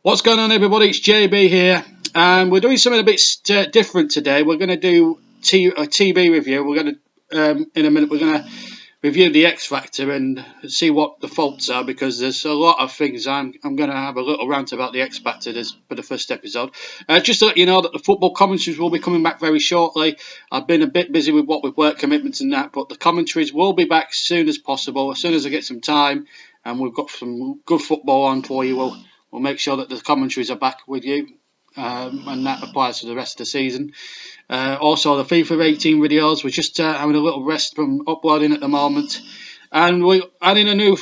What's going on, everybody? It's JB here, and we're doing something a bit different today. We're going to do a TV review. We're going to, in a minute, we're going to review the X Factor and see what the faults are, because there's a lot of things. I'm going to have a little rant about the X Factor for the first episode. Just to let you know that the football commentaries will be coming back very shortly. I've been a bit busy with work commitments and that, but the commentaries will be back as soon as possible, as soon as I get some time, and we've got some good football on for you. We'll make sure that the commentaries are back with you, and that applies to the rest of the season. Also, the FIFA 18 videos, we're just having a little rest from uploading at the moment. And we're adding a new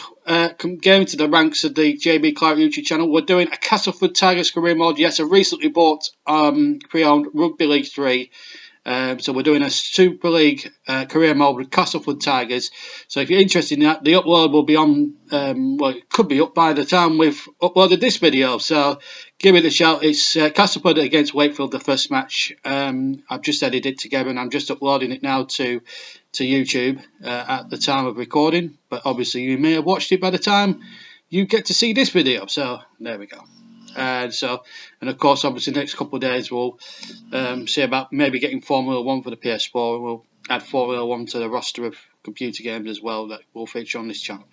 game to the ranks of the JB Clark YouTube channel. We're doing a Castleford Tigers career mode. Yes, I recently bought pre-owned Rugby League 3. So we're doing a Super League career mode with Castleford Tigers. So if you're interested in that, the upload will be on, well, it could be up by the time we've uploaded this video. So give it a shout. It's Castleford against Wakefield, the first match. I've just edited it together and I'm just uploading it now to YouTube at the time of recording. But obviously you may have watched it by the time you get to see this video. So there we go. And of course, obviously, the next couple of days we'll see about maybe getting Formula 1 for the PS4. We'll add Formula 1 to the roster of computer games as well that will feature on this channel.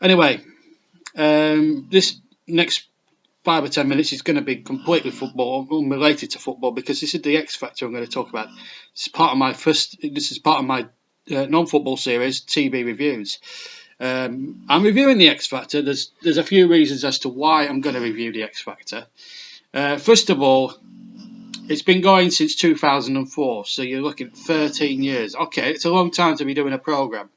Anyway, this next 5 or 10 minutes is going to be completely football, unrelated to football, because this is the X Factor I'm going to talk about. This is part of my non-football series, TV reviews. I'm reviewing the X Factor. There's a few reasons as to why I'm going to review the X Factor. First of all, it's been going since 2004, so you're looking at 13 years. Okay, it's a long time to be doing a program,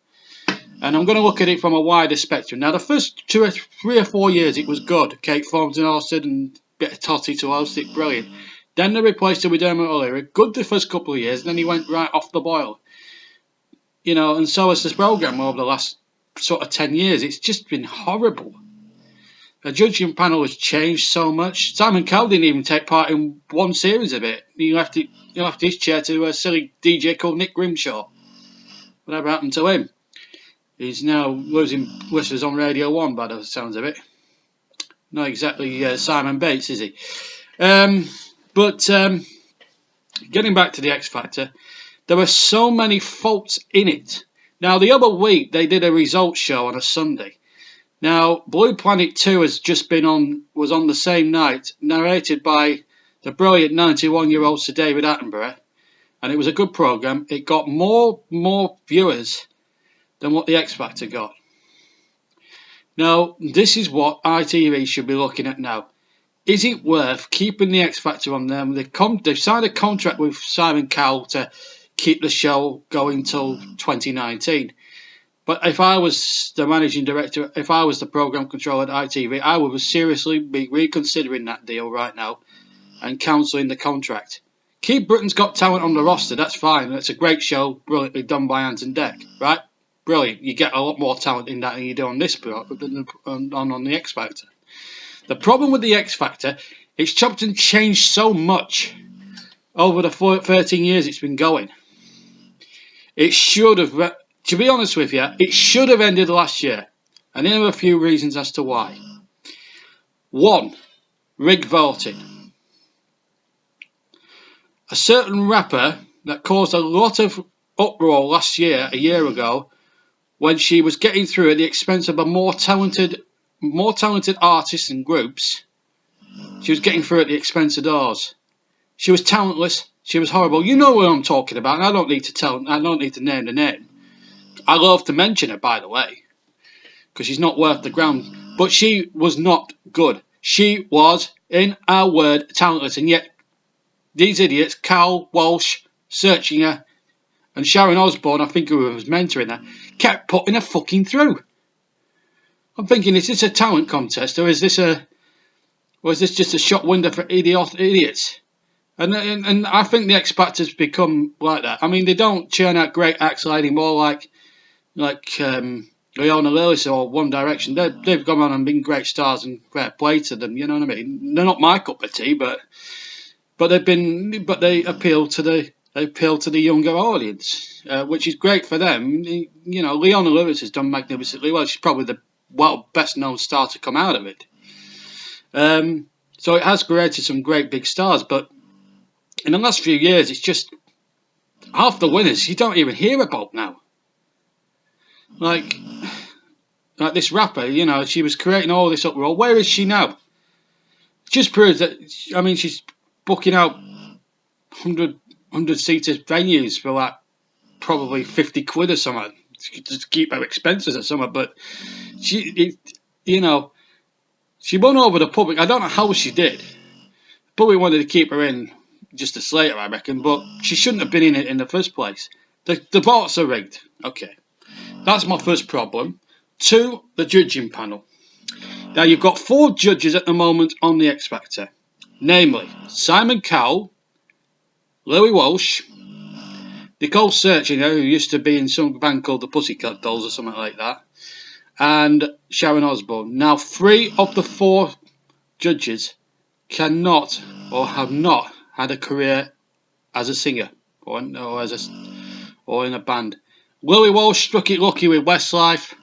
and I'm going to look at it from a wider spectrum. Now, the first 3 or 4 years, it was good. Kate Forms and hosted, and a bit of Totty to host it, brilliant. Then they replaced it with Dermot O'Leary. Good the first couple of years, and then he went right off the boil. You know, and so has this program over the last sort of 10 years. It's just been horrible. The judging panel has changed so much. Simon Cowell didn't even take part in one series of it. He left his chair to a silly DJ called Nick Grimshaw. Whatever happened to him? He's now losing whistles on Radio 1 by the sounds of it. Not exactly Simon Bates, is he? But getting back to the X Factor, there were so many faults in it. Now, the other week, they did a results show on a Sunday. Now, Blue Planet 2 was on the same night, narrated by the brilliant 91-year-old Sir David Attenborough, and it was a good programme. It got more viewers than what the X Factor got. Now, this is what ITV should be looking at now. Is it worth keeping the X Factor on them? They've signed a contract with Simon Cowell to keep the show going till 2019. But if I was the managing director, if I was the programme controller at ITV, I would seriously be reconsidering that deal right now and cancelling the contract. Keep Britain's Got Talent on the roster, that's fine. It's a great show, brilliantly done by Ant and Dec, right? Brilliant. You get a lot more talent in that than you do on this on the X Factor. The problem with the X Factor, it's chopped and changed so much over the 13 years it's been going. It should have, to be honest with you, it should have ended last year. And there are a few reasons as to why. 1. Rigged voting. A certain rapper that caused a lot of uproar last year, a year ago, when she was getting through at the expense of a more talented artists and groups. She was getting through at the expense of those. She was talentless. She was horrible. You know what I'm talking about. And I don't need to name the name. I love to mention her, by the way, because she's not worth the ground. But she was not good. She was, in our word, talentless. And yet, these idiots, Cal Walsh, searching her, and Sharon Osbourne, I think who was mentoring her, kept putting her fucking through. I'm thinking, is this a talent contest, or is this just a shop window for idiots? And I think the X Factor's become like that. I mean, they don't churn out great acts anymore like Leona Lewis or One Direction. They've gone on and been great stars, and fair play to them. You know what I mean? They're not my cup of tea, but they appeal to the younger audience, which is great for them. You know, Leona Lewis has done magnificently well. She's probably the best known star to come out of it. So it has created some great big stars, but in the last few years, it's just half the winners you don't even hear about now. Like this rapper, you know, she was creating all this uproar. Where is she now? It just proves that, I mean, she's booking out 100-seater venues for like probably 50 quid or something to keep her expenses or something. But you know, she won over the public. I don't know how she did. Probably wanted to keep her in just to slate her, I reckon, but she shouldn't have been in it in the first place. The votes are rigged. Okay, that's my first problem. 2, the judging panel. Now you've got 4 judges at the moment on the X Factor, namely Simon Cowell, Louis Walsh, Nicole Searching, who used to be in some band called the Pussycat Dolls or something like that, and Sharon Osbourne. Now 3 of the 4 judges cannot or have not had a career as a singer or in a band. Louis Walsh struck it lucky with Westlife,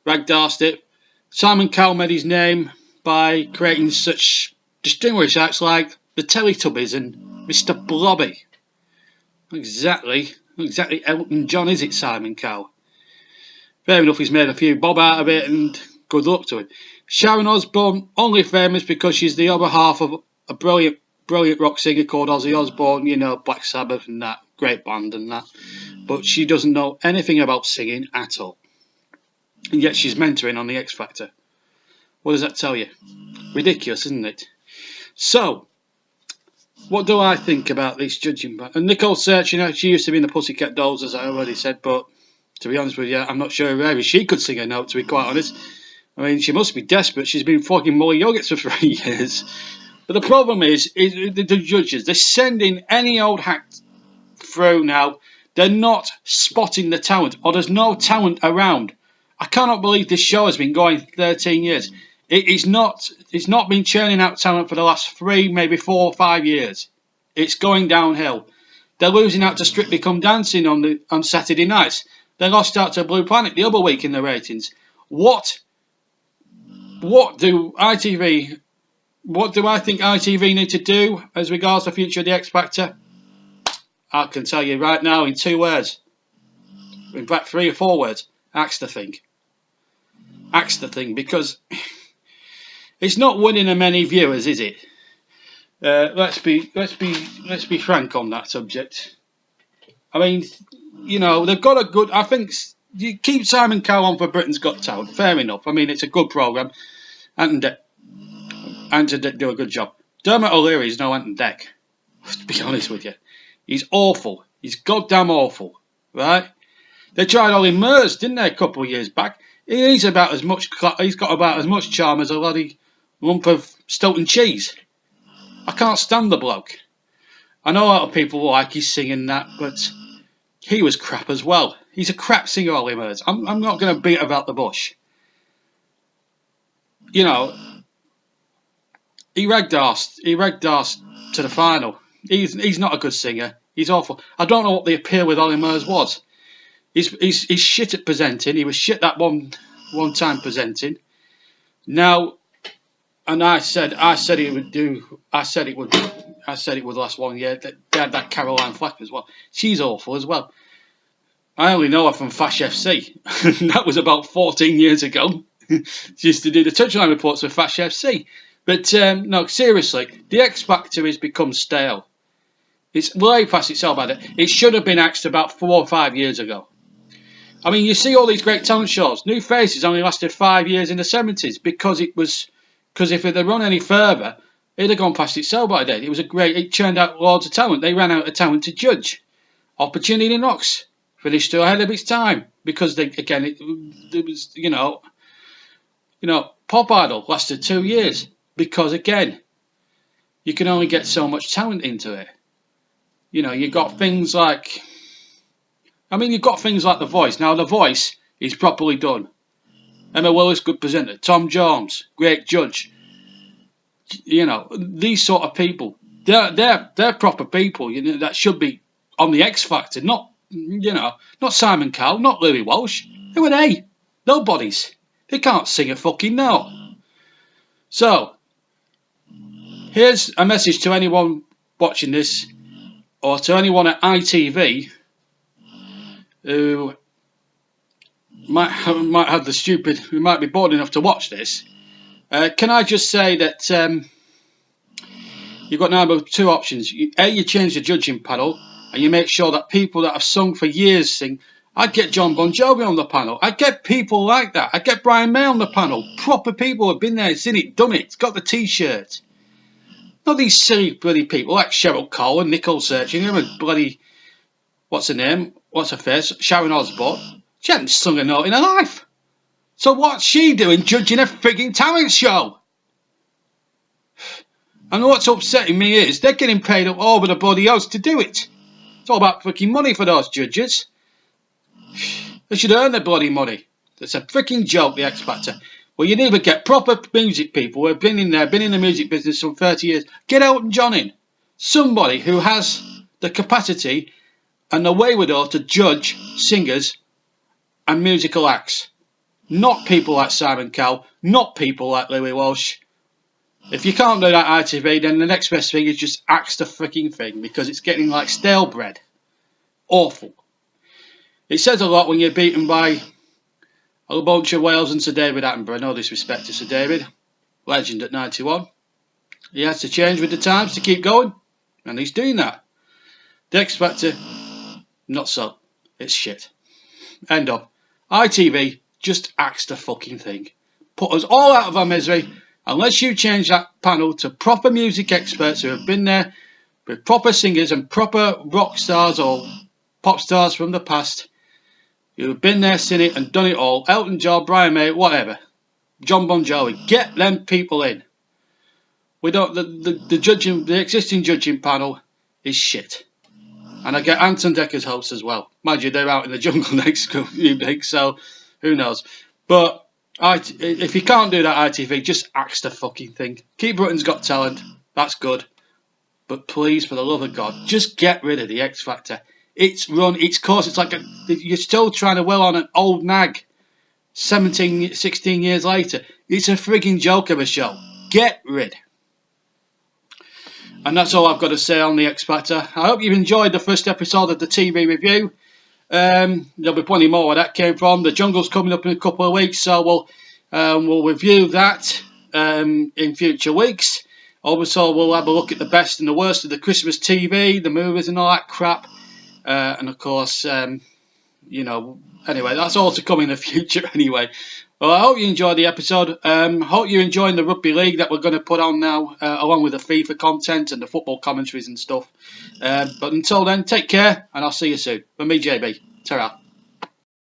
ragdarsed it. Simon Cowell made his name by creating such distinguished acts like the Teletubbies and Mr. Blobby. Exactly Elton John is it, Simon Cowell? Fair enough, he's made a few bob out of it, and good luck to him. Sharon Osbourne, only famous because she's the other half of a brilliant rock singer called Ozzy Osbourne, you know, Black Sabbath and that, great band and that. But she doesn't know anything about singing at all. And yet she's mentoring on the X Factor. What does that tell you? Ridiculous, isn't it? So, what do I think about this judging? And Nicole Search, you know, she used to be in the Pussycat Dolls, as I already said, but to be honest with you, I'm not sure whether she could sing a note, to be quite honest. I mean, she must be desperate. She's been fucking Molly Yoggets for 3 years. But the problem is the judges, they're sending any old hack through now. They're not spotting the talent, or there's no talent around. I cannot believe this show has been going 13 years. It's not been churning out talent for the last 3, maybe 4 or 5 years. It's going downhill. They're losing out to Strictly Come Dancing on Saturday nights. They lost out to Blue Planet the other week in the ratings. What do I think ITV need to do as regards the future of the X Factor? I can tell you right now in 2 words. In fact, 3 or 4 words. Axe the thing. Axe the thing, because it's not winning them many viewers, is it? Let's be frank on that subject. I mean, you know, they've got a good. I think you keep Simon Cowell on for Britain's Got Talent. Fair enough. I mean, it's a good programme, and to do a good job. Dermot O'Leary is no Ant and Dec. To be honest with you, he's awful. He's goddamn awful, right? They tried Ollie Murs, didn't they, a couple of years back? He's got about as much charm as a bloody lump of Stilton cheese. I can't stand the bloke. I know a lot of people like his singing that, but he was crap as well. He's a crap singer, Ollie Murs. I'm not going to beat about the bush. You know, he ragdarsed to the final. He's not a good singer. He's awful. I don't know what the appeal with Ollie Murs was. He's shit at presenting. He was shit that one time presenting. Now, and I said it would last 1 year. They had that Caroline Flack as well. She's awful as well. I only know her from Fash FC. That was about 14 years ago. She used to do the touchline reports for Fash FC. But no, seriously, the X Factor has become stale. It's way past its sell by that. It should have been axed about 4 or 5 years ago. I mean, you see all these great talent shows. New Faces only lasted 5 years in the 70s because if it had run any further, it'd have gone past its sell by date. It churned out loads of talent. They ran out of talent to judge. Opportunity Knocks finished ahead of its time because it was, you know, Pop Idol lasted 2 years because, again, you can only get so much talent into it. You know, you've got things like The Voice. Now, The Voice is properly done. Emma Willis, good presenter. Tom Jones, great judge. You know, these sort of people, they're proper people. You know, that should be on the X Factor, not Simon Cowell, not Louis Walsh. Who are they? Nobodies. They can't sing a fucking note. So, Here's a message to anyone watching this, or to anyone at ITV who might have the stupid, who might be bored enough to watch this. Can I just say that you've got now two options. A, you change the judging panel and you make sure that people that have sung for years sing. I'd get John Bon Jovi on the panel. I'd get people like that. I'd get Brian May on the panel. Proper people who have been there, seen it, done it, got the t-shirt. Not these silly bloody people like Cheryl Cole and Nicole Searching and bloody, what's her name? What's her face? Sharon Osbourne. She hasn't sung a note in her life. So what's she doing judging a frigging talent show? And what's upsetting me is they're getting paid up over the bloody house to do it. It's all about freaking money for those judges. They should earn their bloody money. It's a freaking joke, the X Factor. Well, you need to get proper music people who have been in there, been in the music business for 30 years. Get Elton John in. Somebody who has the capacity and the wherewithal to judge singers and musical acts. Not people like Simon Cowell, not people like Louis Walsh. If you can't do that ITV, then the next best thing is just axe the freaking thing, because it's getting like stale bread. Awful. It says a lot when you're beaten by a bunch of Wales and Sir David Attenborough. No disrespect to Sir David, legend at 91. He has to change with the times to keep going, and he's doing that. The X Factor, not so. It's shit. End of. ITV, just axe the fucking thing. Put us all out of our misery. Unless you change that panel to proper music experts who have been there with proper singers and proper rock stars or pop stars from the past, who have been there, seen it and done it all. Elton John, Brian May, whatever. John Bon Jovi. Get them people in. We don't. The existing judging panel is shit. And I get Anton Decker's host as well. Mind you, they're out in the jungle next week, so who knows. But if you can't do that ITV, just axe the fucking thing. Keep Britain's Got Talent. That's good. But please, for the love of God, just get rid of the X Factor. It's run its course. It's like you're still trying to well on an old nag 16 years later. It's a frigging joke of a show. Get rid. And that's all I've got to say on the X Factor. I hope you've enjoyed the first episode of the TV review. There'll be plenty more where that came from. The Jungle's coming up in a couple of weeks, so we'll review that in future weeks. Also, we'll have a look at the best and the worst of the Christmas TV, the movies and all that crap. And of course, you know, anyway, that's all to come in the future anyway. Well, I hope you enjoyed the episode. Hope you're enjoying the rugby league that we're going to put on now, along with the FIFA content and the football commentaries and stuff. But until then, take care, and I'll see you soon. From me, JB. Ta-ra.